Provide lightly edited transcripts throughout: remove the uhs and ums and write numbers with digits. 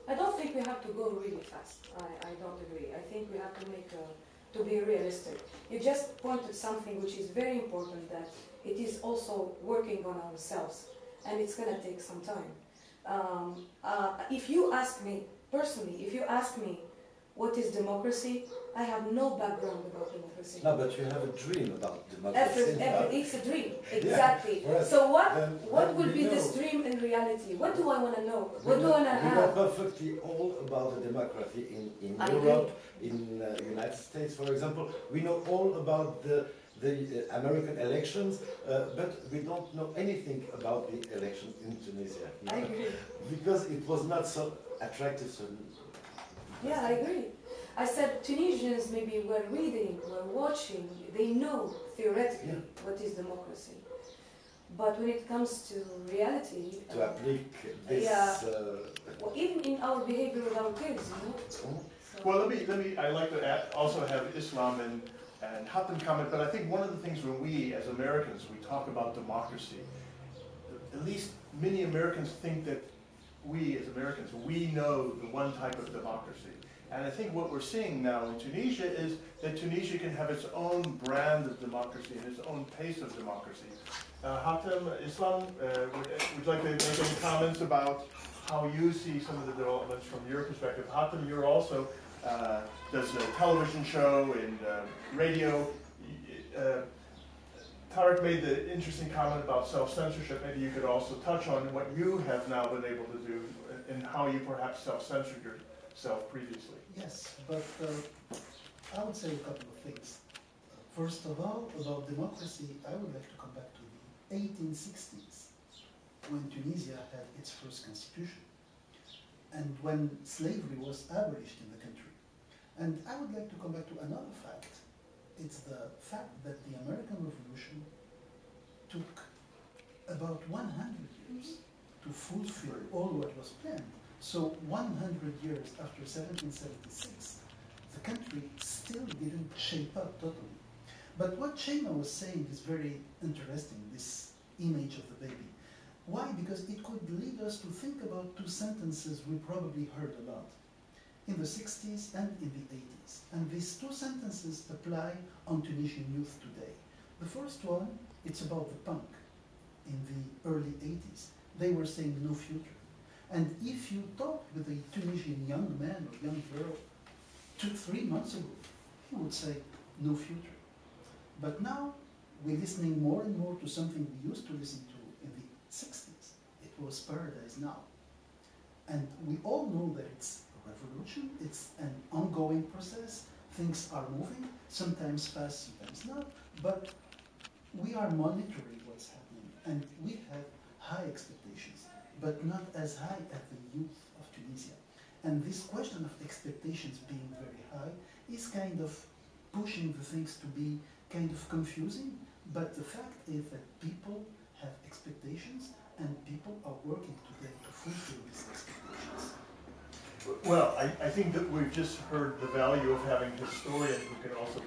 I don't think we have to go really fast. I don't agree. I think we have to to be realistic. You just pointed something which is very important, that it is also working on ourselves, and it's going to take some time. If you ask me, personally, if you ask me what is democracy, I have no background about democracy. No, but you have a dream about democracy. It's a dream, exactly. Yeah, right. So what will be this dream in reality? What do I want to know? What do I want to have? We know perfectly all about the democracy in Europe, in the United States, for example. We know all about the American elections, but we don't know anything about the elections in Tunisia. I agree. Because it was not so attractive. So yeah, I agree. I said Tunisians maybe were reading, were watching, they know theoretically what is democracy. But when it comes to reality... To apply this... well, even in our behavior with our kids, you know? So. Well, I'd like to also have Islam and Hatem comment, but I think one of the things when we, as Americans, we talk about democracy, at least many Americans think that we, as Americans, we know the one type of democracy. And I think what we're seeing now in Tunisia is that Tunisia can have its own brand of democracy and its own pace of democracy. Hatem, Islam, would you like to make any comments about how you see some of the developments from your perspective? Hatem, you're also does a television show and radio. Tarek made the interesting comment about self-censorship. Maybe you could also touch on what you have now been able to do and how you perhaps self-censored yourself previously. Yes, but I would say a couple of things. First of all, about democracy, I would like to come back to the 1860s, when Tunisia had its first constitution, and when slavery was abolished in the country. And I would like to come back to another fact. It's the fact that the American Revolution took about 100 years to fulfill all what was planned. So 100 years after 1776, the country still didn't shape up totally. But what Shayna was saying is very interesting, this image of the baby. Why? Because it could lead us to think about two sentences we probably heard a lot in the 60s and in the 80s. And these two sentences apply on Tunisian youth today. The first one, it's about the punk in the early 80s. They were saying no future. And if you talk with a Tunisian young man or young girl 2-3 months ago, he would say no future. But now we're listening more and more to something we used to listen to in the 60s. It was Paradise Now. And we all know that it's a revolution, it's an ongoing process, things are moving, sometimes fast, sometimes not, but we are monitoring what's happening, and we have high expectations, but not as high as the youth of Tunisia. And this question of expectations being very high is kind of pushing the things to be kind of confusing, but the fact is that people have expectations and people are working today to fulfill these expectations. Well, I think that we've just heard the value of having historians who can also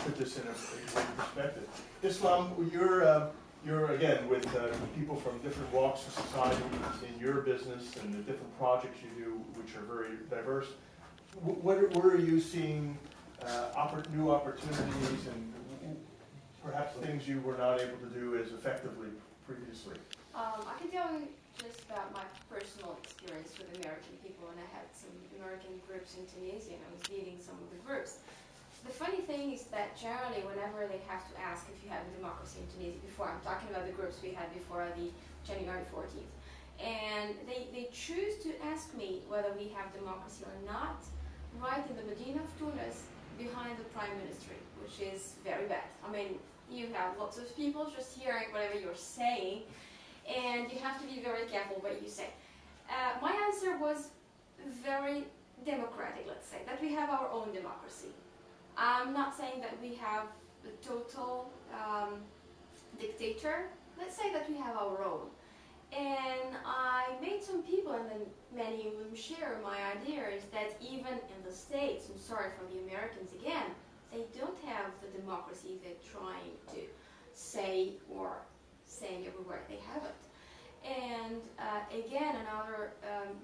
put this in a great perspective. Islam, you're again with people from different walks of society in your business and the different projects you do, which are very diverse. Where are you seeing new opportunities and perhaps things you were not able to do as effectively previously? I can tell you just about my personal experience with American people, and I had some American groups in Tunisia, and I was leading some of the groups. The funny thing is that generally, whenever they have to ask if you have a democracy in Tunisia, before, I'm talking about the groups we had before the January 14th, and they choose to ask me whether we have democracy or not, right in the Medina of Tunis, behind the Prime Ministry, which is very bad. I mean, you have lots of people just hearing whatever you're saying, and you have to be very careful what you say. My answer was very democratic, let's say, that we have our own democracy. I'm not saying that we have a total dictator. Let's say that we have our own. And I made some people, and then many of them share my idea, is that even in the States, I'm sorry for the Americans again, they don't have the democracy they're trying to say or saying everywhere they have it. And again, another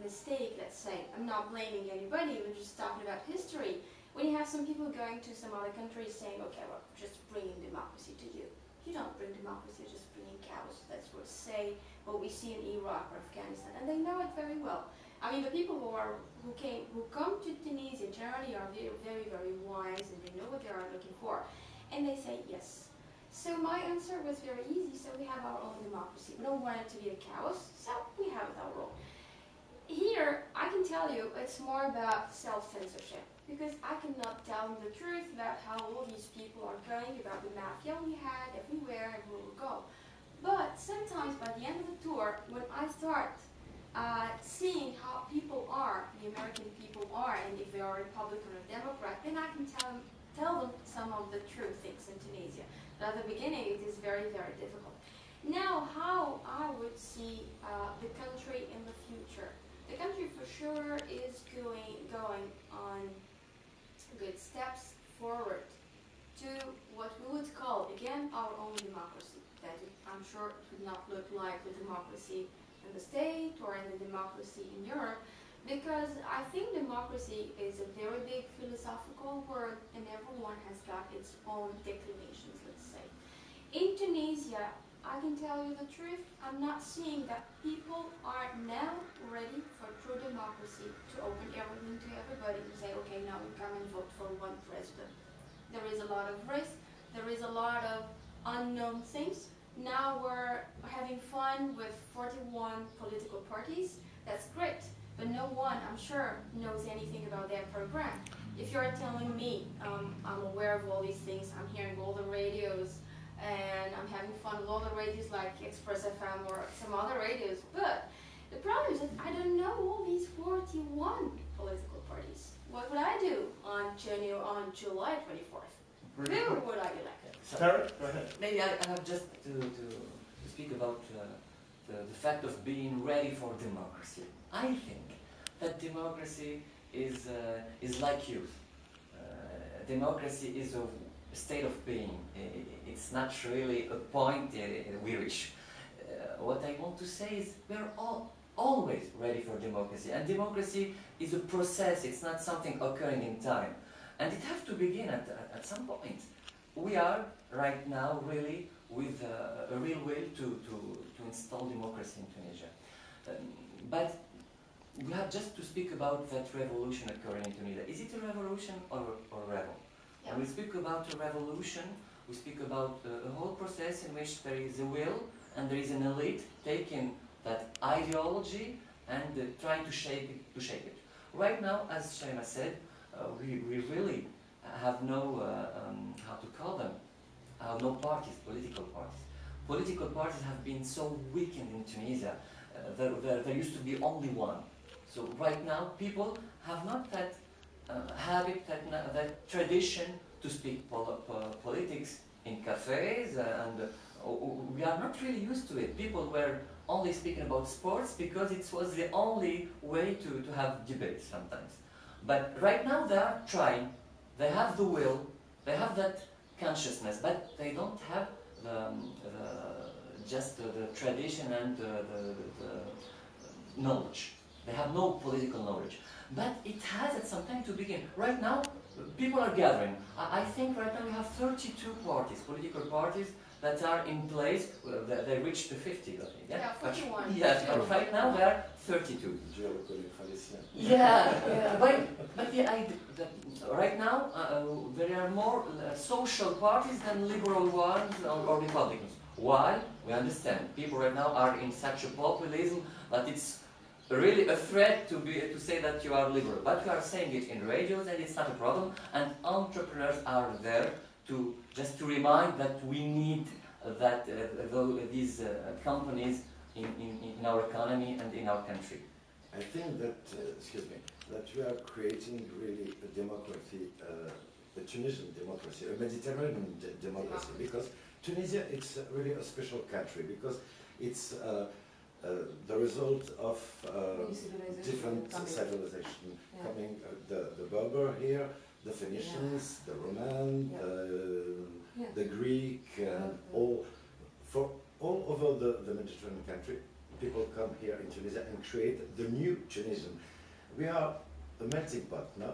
mistake, let's say, I'm not blaming anybody, we're just talking about history. When you have some people going to some other countries saying, okay, well, just bringing democracy to you. You don't bring democracy, you're just bringing chaos. That's what say what we see in Iraq or Afghanistan, and they know it very well. I mean, the people who come to Tunisia generally are very, very, very wise, and they know what they are looking for, and they say yes. So my answer was very easy. So we have our own democracy. We don't want it to be a chaos, so we have it our own. Here, I can tell you, it's more about self-censorship, because I cannot tell them the truth about how all these people are going, about the mafia we had everywhere and where we go. But sometimes by the end of the tour, when I start seeing how people are, the American people are, and if they are Republican or Democrat, then I can tell them some of the true things in Tunisia. But at the beginning, it is very, very difficult. Now, how I would see the country in the future. The country for sure is going on good steps forward to what we would call, again, our own democracy. That I'm sure it would not look like the democracy in the States or in the democracy in Europe, because I think democracy is a very big philosophical word, and everyone has got its own declinations, let's say. In Tunisia, I can tell you the truth, I'm not seeing that people are now ready for true democracy, to open everything to everybody, to say, okay, now we come and vote for one president. There is a lot of risk, there is a lot of unknown things. Now we're having fun with 41 political parties. That's great, but no one, I'm sure, knows anything about their program. If you're telling me I'm aware of all these things, I'm hearing all the radios, and I'm having fun with all the radios like Express FM or some other radios, but the problem is that I don't know all these 41 political parties. What would I do on July 24th? Who would I elect? Sarah, go ahead. Maybe I have just to speak about the fact of being ready for democracy. I think that democracy is like youth. Democracy is a state of being. It's not really a point we reach. What I want to say is we're always ready for democracy, and democracy is a process. It's not something occurring in time, and it has to begin at some point. We are right now really with a real will to install democracy in Tunisia. But we have just to speak about that revolution occurring in Tunisia. Is it a revolution or a rebel? Yeah. When we speak about a revolution, we speak about a whole process in which there is a will and there is an elite taking that ideology and trying to shape it. Right now, as Shaima said, we really have no, how to call them, no parties, political parties. Political parties have been so weakened in Tunisia. There used to be only one. So right now, people have not that habit, that tradition to speak politics in cafes, and we are not really used to it. People were only speaking about sports because it was the only way to have debates sometimes. But right now they are trying, they have the will, they have that consciousness, but they don't have just the tradition and the knowledge. They have no political knowledge. But it has at some time to begin. Right now, people are gathering. I think right now we have 32 parties, political parties, that are in place. They reached the 50, I think. Yeah, 41. Yes, but right now there are 32. Yeah, but right now there are more social parties than liberal ones or Republicans. Why? We understand. People right now are in such a populism that it's really a threat to say that you are liberal. But we are saying it in radios and it's not a problem. And entrepreneurs are there to just to remind that we need that these companies in our economy and in our country. I think that, excuse me, that we are creating really a democracy, a Tunisian democracy, a Mediterranean democracy, because Tunisia is really a special country, because it's the result of different civilization coming, the Berber here, the Phoenicians, the Roman, the Greek, and all over the Mediterranean country. people come here in Tunisia and create the new Tunisian. We are a melting pot, no?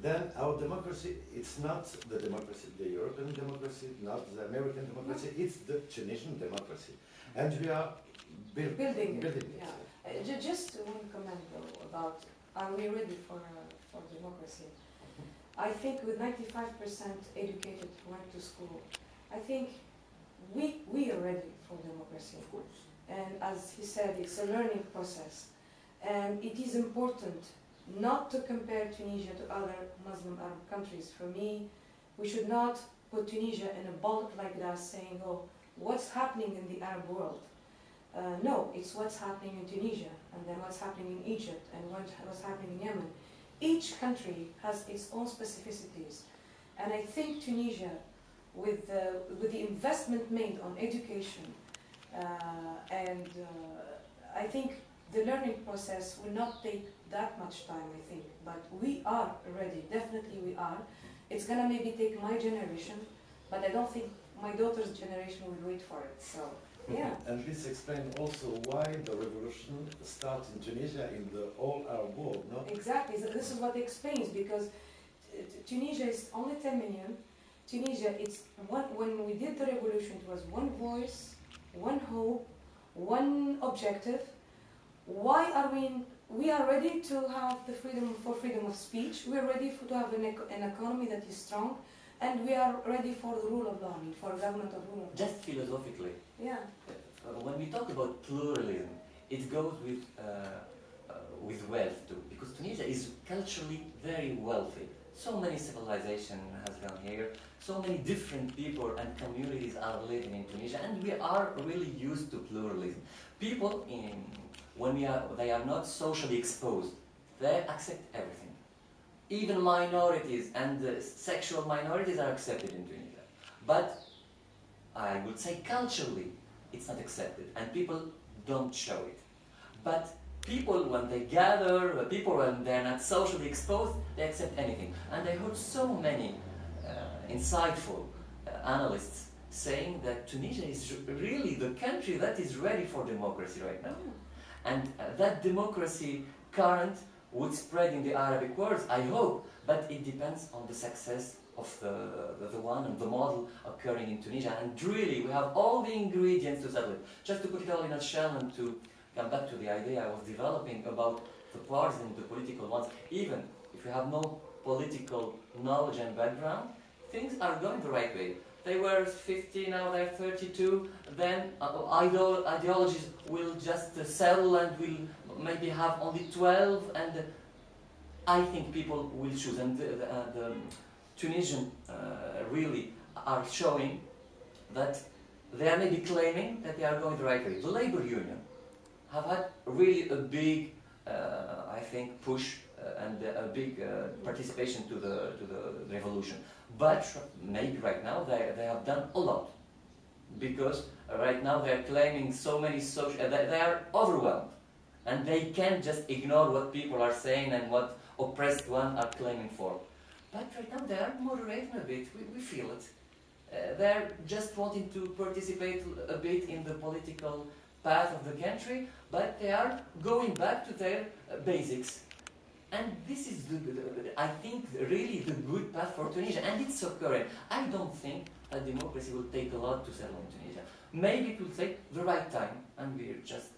Then our democracy, it's not the democracy, the European democracy, not the American democracy, it's the Tunisian democracy. And we are building it. Yeah. Just one comment though about, are we ready for democracy? I think with 95% educated who went to school, I think we are ready for democracy. Of course. And as he said, it's a learning process. And it is important not to compare Tunisia to other Muslim Arab countries. For me, we should not put Tunisia in a bulk like that, saying, oh, what's happening in the Arab world? No, it's what's happening in Tunisia, and then what's happening in Egypt, and what's happening in Yemen. Each country has its own specificities. And I think Tunisia, with the investment made on education, I think the learning process will not take that much time, I think, but we are ready, definitely we are. It's gonna maybe take my generation, but I don't think my daughter's generation will wait for it, so, yeah. And this explains also why the revolution starts in Tunisia in the whole Arab world, no? Exactly, so this is what explains, because Tunisia is only 10 million. Tunisia, when we did the revolution, it was one voice, one hope, one objective. Why are we are ready to have the freedom of speech, we are ready to have an economy that is strong, and we are ready for the rule of law, for a government of rule of law. Just philosophically. Yeah. When we talk about pluralism, it goes with wealth too, because Tunisia is culturally very wealthy. So many civilizations has gone here, so many different people and communities are living in Tunisia, and we are really used to pluralism. People they are not socially exposed, they accept everything. Even minorities and sexual minorities are accepted in Tunisia. But I would say culturally, it's not accepted, and people don't show it. But people, when they gather, people when they're not socially exposed, they accept anything. And I heard so many insightful analysts saying that Tunisia is really the country that is ready for democracy right now. And that democracy current would spread in the Arabic world, I hope, but it depends on the success of the one and the model occurring in Tunisia. And really, we have all the ingredients to settle it. Just to put it all in a shell and to come back to the idea I was developing about the parties and the political ones, even if you have no political knowledge and background, things are going the right way. They were 50, now they're 32, then ideologies will just settle and will maybe have only 12, and I think people will choose. And the Tunisian really are showing that they are maybe claiming that they are going the right way. The labor union have had really a big, I think, push and a big participation to the revolution. But maybe right now they have done a lot, because right now they're claiming so many social, they are overwhelmed, and they can't just ignore what people are saying and what oppressed ones are claiming for. But right now they are moderating a bit, we feel it. They're just wanting to participate a bit in the political path of the country, but they are going back to their basics. And this is, I think, really the good path for Tunisia, and it's occurring. I don't think that democracy will take a lot to settle in Tunisia. Maybe it will take the right time, and we're just